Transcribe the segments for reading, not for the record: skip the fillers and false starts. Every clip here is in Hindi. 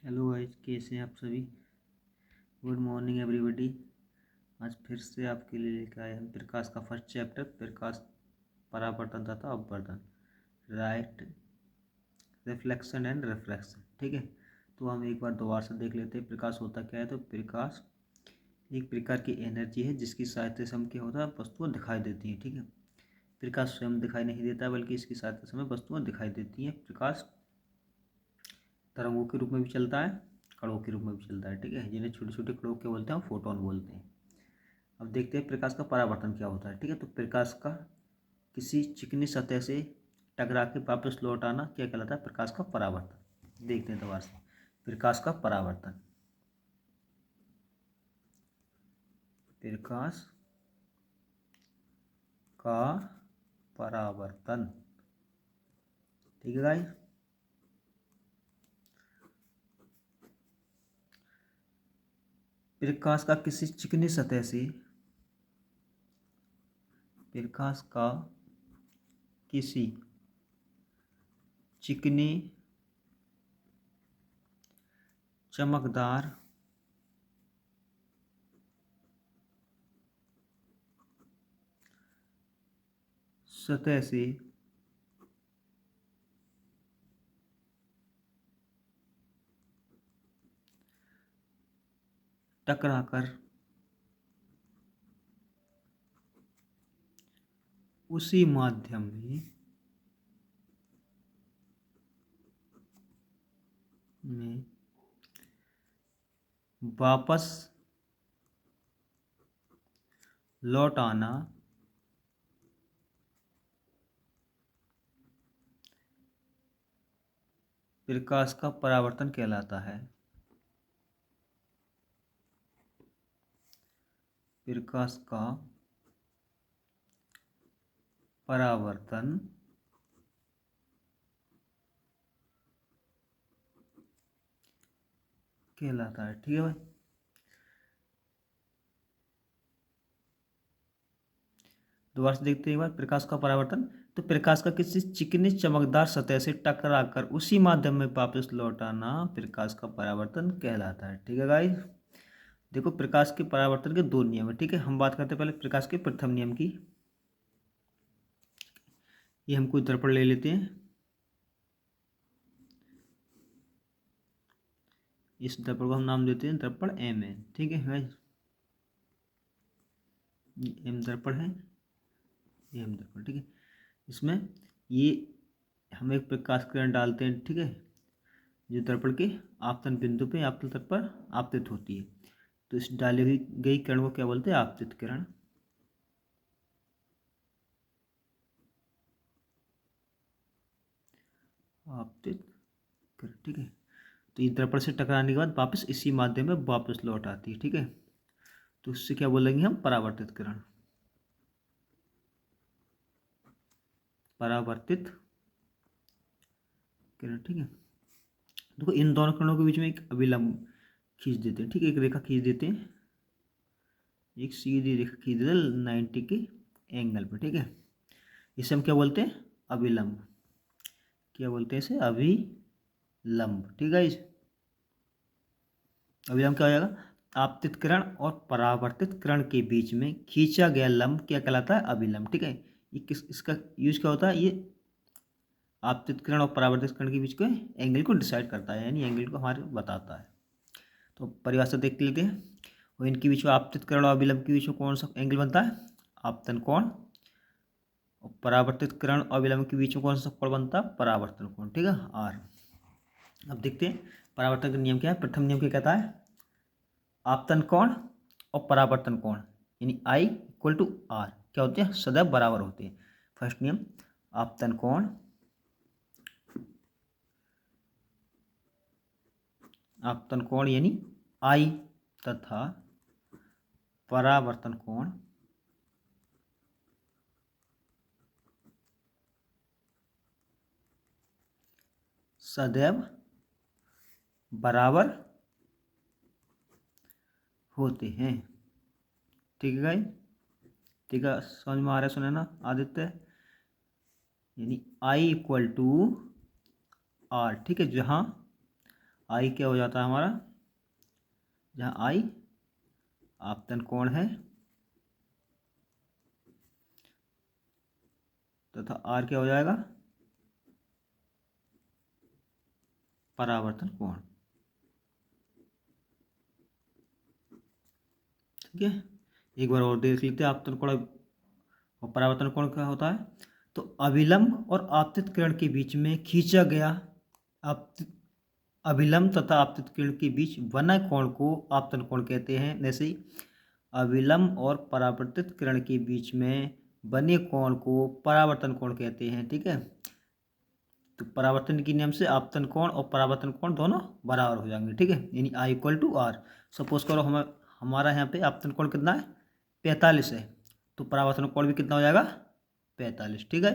हेलो गाइस, कैसे हैं आप सभी। Good morning everybody. आज फिर से आपके लिए लेकर आए हम प्रकाश का फर्स्ट चैप्टर, प्रकाश परावर्तन तथा अपवर्तन, राइट, रिफ्लेक्शन एंड रिफ्रैक्शन। ठीक है, तो हम एक बार दोबारा से देख लेते हैं प्रकाश होता क्या है। तो प्रकाश एक प्रकार की एनर्जी है जिसकी सहायता से हम क्या होता है, वस्तुएं दिखाई देती हैं। ठीक है, प्रकाश स्वयं दिखाई नहीं देता बल्कि इसकी सहायता से हमें वस्तुएं दिखाई देती हैं। प्रकाश तरंगों के रूप में भी चलता है, कणों के रूप में भी चलता है। ठीक है, जिन्हें छोटे छोटे कणों के बोलते हैं, हम फोटोन बोलते हैं। अब देखते हैं प्रकाश का परावर्तन क्या होता है। ठीक है, तो प्रकाश का किसी चिकनी सतह से टकरा के वापस लौट आना क्या कहलाता है, प्रकाश का परावर्तन। देखते हैं दोबारा से प्रकाश का परावर्तन। प्रकाश का परावर्तन, ठीक है गाइस। प्रकाश का किसी चिकनी सतह से, प्रकाश का किसी चिकनी चमकदार सतह से टकराकर उसी माध्यम में वापस लौट आना प्रकाश का परावर्तन कहलाता है। प्रकाश का परावर्तन कहलाता है। ठीक है भाई, दोबारा से देखते हैं एक बार प्रकाश का परावर्तन। तो प्रकाश का किसी चिकनी चमकदार सतह से टकराकर उसी माध्यम में वापस लौट आना प्रकाश का परावर्तन कहलाता है। ठीक है गाइस, देखो प्रकाश के परावर्तन के दो नियम है। ठीक है, हम बात करते हैं पहले प्रकाश के प्रथम नियम की। ये हम कोई दर्पण ले लेते हैं, इस दर्पण को हम नाम देते हैं दर्पण एम है। ठीक है गाइस, एम दर्पण है, एम दर्पण। ठीक है, इसमें ये हम एक प्रकाश किरण डालते हैं। ठीक है, जो दर्पण के आपतन बिंदु पे आपतन तल पर आपतित होती है। तो इस डाली हुई गई किरण को क्या बोलते हैं, आपतित किरण। आपतित किरण, ठीक है। तो ये दर्पण से टकराने के बाद वापस इसी माध्यम में वापस लौट आती है। ठीक है, तो इससे क्या बोलेंगे हम, परावर्तित किरण। परावर्तित किरण, ठीक है। देखो इन दोनों किरणों के बीच में एक अभिलंब खींच देते हैं। ठीक है, एक रेखा खींच देते हैं, एक सीधी रेखा खींच देते हैं 90 के एंगल पर। ठीक है, इसे हम क्या बोलते हैं, अभिलंब। क्या बोलते हैं इसे, अभिलंब। ठीक है, इस अभिलंब क्या हो जाएगा, आपतित किरण और परावर्तित किरण के बीच में खींचा गया लंब क्या कहलाता है, अभिलंब। ठीक है, ये किस, इसका यूज क्या होता है, ये आपतित किरण और परावर्तित किरण के बीच के एंगल को डिसाइड करता है, यानी एंगल को हमारे बताता है। तो परिभाषा देख लेते हैं। और इनके बीच में आपतित किरण और अभिलंब के बीच में कौन सा एंगल बनता है, आपतन कोण। और परावर्तित किरण और अभिलंब के बीच में कौन सा कोण बनता है, परावर्तन कोण। ठीक है, आर। अब देखते हैं परावर्तन का नियम क्या है। प्रथम नियम क्या कहता है, आपतन कोण और परावर्तन कोण यानी आई इक्वल टू आर क्या होते हैं, सदैव बराबर होते हैं। फर्स्ट नियम, आपतन कोण, आपतन कोण यानी आई तथा परावर्तन कोण सदैव बराबर होते हैं। ठीक है गाइस, ठीक है, समझ में आ रहा है, सुने ना आदित्य, यानी आई इक्वल टू आर। ठीक है, जहाँ आई क्या हो जाता है हमारा, जहाँ आई आपतन कोण है तथा आर क्या हो जाएगा, परावर्तन कोण। ठीक है, एक बार और देख लेते हैं आपतन कोण और परावर्तन कोण क्या होता है। तो अभिलंब और आपतित किरण के बीच में खींचा गया अभिलंब तथा आपतित किरण के बीच बना कोण को आपतन कोण कहते हैं। जैसे ही अभिलंब और परावर्तित किरण के बीच में बने कोण को परावर्तन कोण कहते हैं। ठीक है, तो परावर्तन के नियम से आपतन कोण और परावर्तन कोण दोनों बराबर हो जाएंगे। ठीक है, यानी I equal to are. Suppose करो हमारा यहाँ पे आपतन कोण कितना है, 45 है, तो परावर्तन कोण भी कितना हो जाएगा, 45। ठीक है,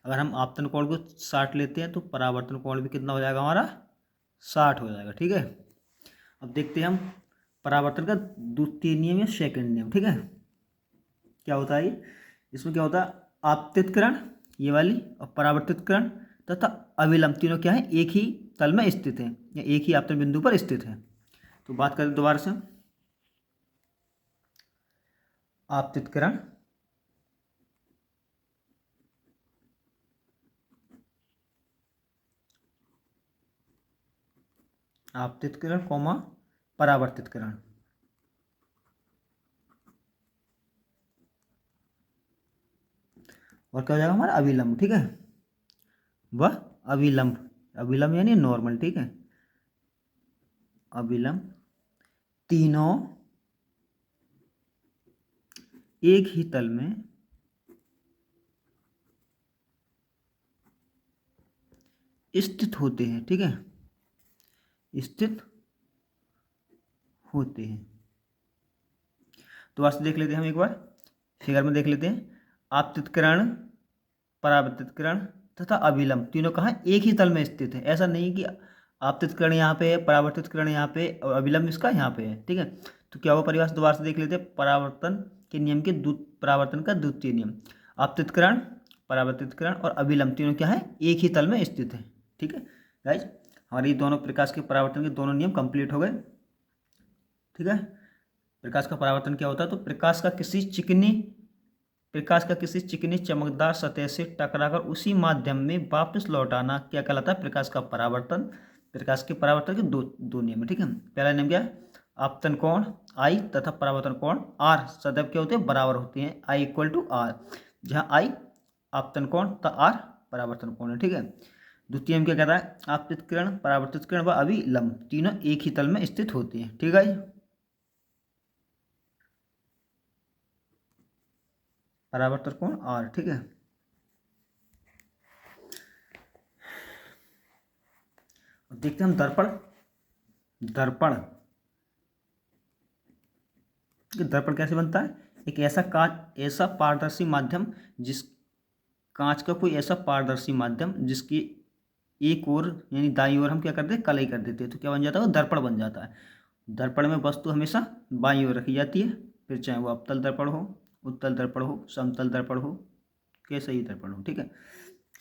अगर हम आपतन कोण को 60 लेते हैं तो परावर्तन कोण भी कितना हो जाएगा हमारा, 60 हो जाएगा। ठीक है, अब देखते हैं हम परावर्तन का द्वितीय नियम या सेकंड नियम। ठीक है, क्या होता है ये, इसमें क्या होता है, आपतित किरण ये वाली और परावर्तित किरण तथा अभिलंब तीनों क्या है, एक ही तल में स्थित है या एक ही आपतन बिंदु पर स्थित है। तो बात करें दोबारा से, आपतित किरण कौमा परावर्तित किरण। और क्या हो जाएगा हमारा, अभिलंब। ठीक है, वह अभिलंब यानी नॉर्मल। ठीक है, अभिलंब तीनों एक ही तल में स्थित होते हैं। ठीक है, स्थित होते हैं। तो वास्तव देख लेते हैं हम एक बार फिगर में देख लेते हैं। आपतित किरण, परावर्तित किरण तथा अभिलंब तीनों कहाँ, एक ही तल में स्थित है। ऐसा नहीं कि आपतित किरण यहाँ पे है, परावर्तित किरण यहाँ पे और अभिलंब इसका यहाँ पे है। ठीक है, तो क्या हुआ परिभाषा दोबारा से देख लेते हैं। परावर्तन के नियम के परावर्तन का द्वितीय नियम, आपतित किरण, परावर्तित किरण और अभिलंब तीनों क्या है, एक ही तल में स्थित है। ठीक है गाइज, हमारे दोनों प्रकाश के परावर्तन के दोनों नियम कंप्लीट हो गए। ठीक है, प्रकाश का परावर्तन क्या होता है, तो प्रकाश का किसी चिकनी चमकदार सतह से टकराकर उसी माध्यम में वापस लौट आना क्या कहलाता है, प्रकाश का परावर्तन। प्रकाश के परावर्तन के दो नियम है। ठीक है, पहला नियम क्या है, आपतन कोण आई तथा परावर्तन कोण आर सदैव क्या होते हैं, बराबर होते हैं, आई इक्वल टू आर, जहाँ आई आपतन कोण तथा आर परावर्तन कोण है। ठीक है, द्वितीय नियम क्या कहता है, आपतित किरण, परावर्तित किरण व अभिलंब तीनों एक ही तल में स्थित होते हैं। ठीक है, परावर्तन कोण आर। ठीक है, देखते हैं हम दर्पण दर्पण कैसे बनता है। एक ऐसा पारदर्शी माध्यम जिस कांच का कोई ऐसा पारदर्शी माध्यम जिसकी एक ओर यानी दाईं ओर हम क्या करते हैं, कलई कर देते हैं, तो क्या बन जाता है, वो दर्पण बन जाता है। दर्पण में वस्तु हमेशा बाईं ओर रखी जाती है, फिर चाहे वो अवतल दर्पण हो, उत्तल दर्पण हो, समतल दर्पण हो, कैसा ही दर्पण हो। ठीक है,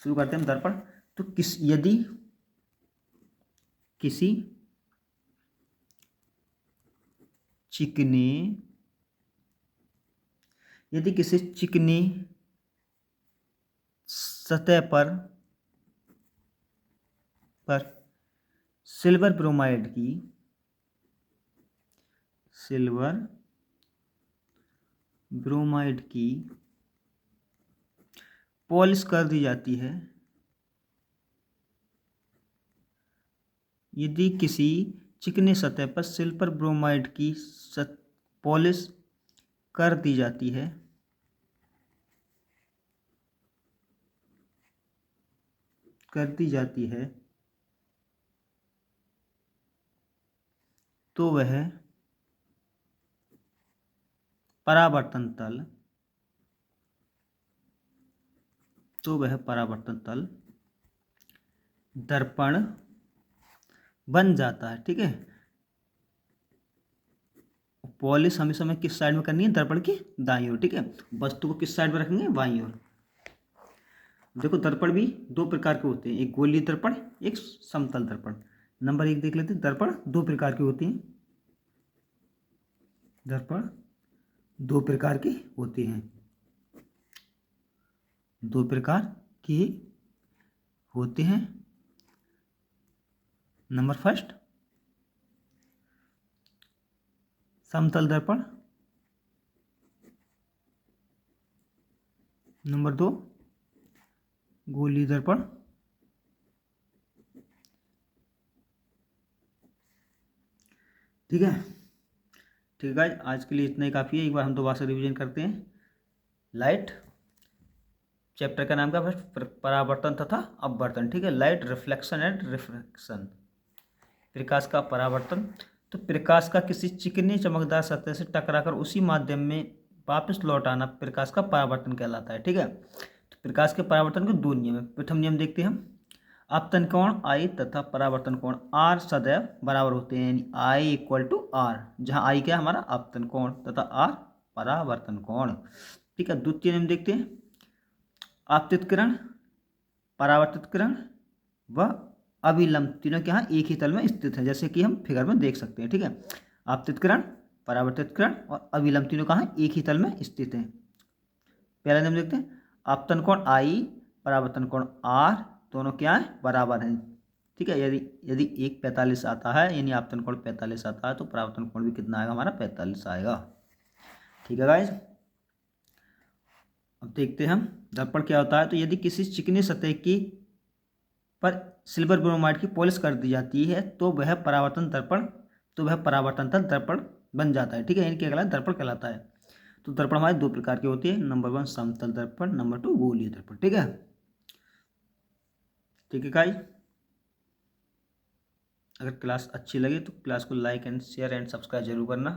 शुरू करते हैं हम दर्पण। तो यदि किसी चिकनी सतह पर सिल्वर ब्रोमाइड की पॉलिश कर दी जाती है, यदि किसी चिकनी सतह पर सिल्वर ब्रोमाइड की पॉलिश कर दी जाती है तो वह परावर्तन तल दर्पण बन जाता है। ठीक है, पॉलिश हमेशा हमें किस साइड में करनी है, दर्पण की दाईं ओर। ठीक है, वस्तु को किस साइड में रखेंगे, बाईं ओर। देखो दर्पण भी दो प्रकार के होते हैं, एक गोलीय दर्पण, एक समतल दर्पण। नंबर 1 देख लेते हैं। दर्पण दो प्रकार की होती हैं। दर्पण दो प्रकार की होती हैं। दो प्रकार की होते हैं। नंबर फर्स्ट समतल दर्पण। नंबर 2 गोलीय दर्पण। ठीक है। ठीक है, आज के लिए इतना ही काफ़ी है। एक बार हम दोबारा से रिवीजन करते हैं। लाइट चैप्टर का नाम क्या है? परावर्तन तथा अपवर्तन। ठीक है, लाइट रिफ्लेक्शन एंड रिफ्रैक्शन। प्रकाश का परावर्तन, तो प्रकाश का किसी चिकनी चमकदार सतह से टकराकर उसी माध्यम में वापस लौट आना प्रकाश का परावर्तन कहलाता है। ठीक है, तो प्रकाश के परावर्तन के दो नियम है। प्रथम नियम देखते हैं हम। आपतन कोण आई तथा परावर्तन कोण आर सदैव बराबर होते हैं, यानी आई इक्वल टू आर, जहाँ आई क्या हमारा आपतन कोण तथा आर परावर्तन कोण। ठीक है, द्वितीय नियम देखते हैं। आपतित किरण, परावर्तित किरण व अभिलंब तीनों के यहाँ एक ही तल में स्थित है, जैसे कि हम फिगर में देख सकते हैं। ठीक है, आपतित किरण, परावर्तित किरण और अभिलंब तीनों कहाँ एक ही तल में स्थित हैं। पहला नियम देखते हैं। आपतन कोण आई, परावर्तन कोण आर दोनों क्या है? बराबर हैं। ठीक है, यदि यदि एक 45 आता है, यानी आपतन कोण 45 आता है, तो परावर्तन कोण भी कितना आएगा हमारा? 45 आएगा। ठीक है गाइज, अब देखते हैं हम दर्पण क्या होता है। तो यदि किसी चिकनी सतह की पर सिल्वर ब्रोमाइड की पॉलिश कर दी जाती है, तो वह परावर्तन दर्पण बन जाता है। ठीक है, इनके कहलाता दर्पण कहलाता है। तो दर्पण हमारे दो प्रकार की होती है। नंबर 1 समतल दर्पण, नंबर 2 गोलीय दर्पण। ठीक है। ठीक है गाइस, अगर क्लास अच्छी लगे तो क्लास को like and share and subscribe जरूर करना,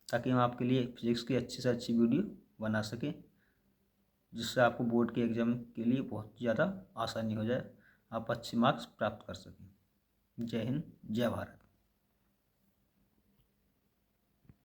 ताकि हम आपके लिए फिजिक्स की अच्छी से अच्छी वीडियो बना सकें, जिससे आपको बोर्ड के एग्जाम के लिए बहुत ज़्यादा आसानी हो जाए, आप अच्छे मार्क्स प्राप्त कर सकें। जय हिंद, जय भारत।